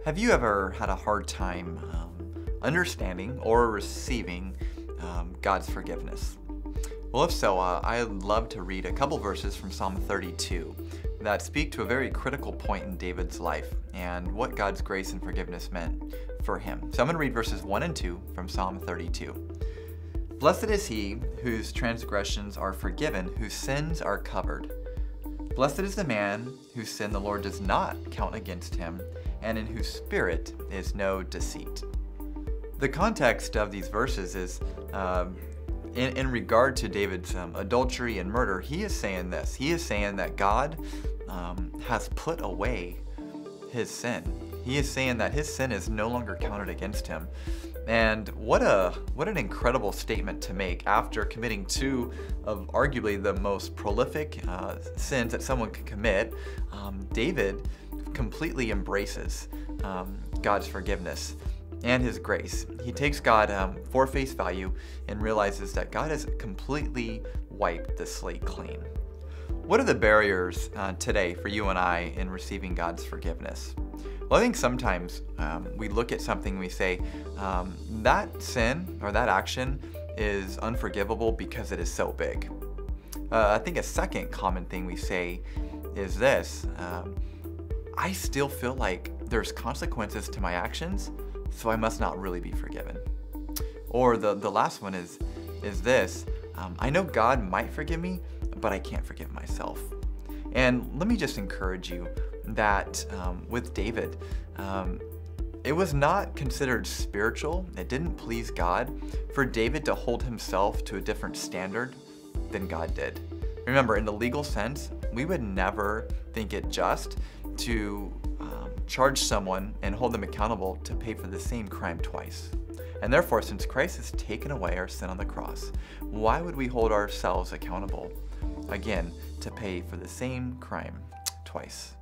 Have you ever had a hard time understanding or receiving God's forgiveness? Well, if so, I'd love to read a couple verses from Psalm 32 that speak to a very critical point in David's life and what God's grace and forgiveness meant for him. So I'm going to read verses 1 and 2 from Psalm 32. Blessed is he whose transgressions are forgiven, whose sins are covered. Blessed is the man whose sin the Lord does not count against him, and in whose spirit is no deceit. The context of these verses is in regard to David's adultery and murder. He is saying this. He is saying that God has put away his sin. He is saying that his sin is no longer counted against him. And what an incredible statement to make after committing two of arguably the most prolific sins that someone could commit. David completely embraces God's forgiveness and his grace. He takes God for face value and realizes that God has completely wiped the slate clean. What are the barriers today for you and I in receiving God's forgiveness? Well, I think sometimes we look at something and we say, that sin or that action is unforgivable because it is so big. I think a second common thing we say is this, I still feel like there's consequences to my actions, so I must not really be forgiven. Or the last one is this, I know God might forgive me, but I can't forgive myself. And let me just encourage you that with David, it was not considered spiritual, it didn't please God for David to hold himself to a different standard than God did. Remember, in the legal sense, we would never think it just to charge someone and hold them accountable to pay for the same crime twice. And therefore, since Christ has taken away our sin on the cross, why would we hold ourselves accountable, again, to pay for the same crime twice?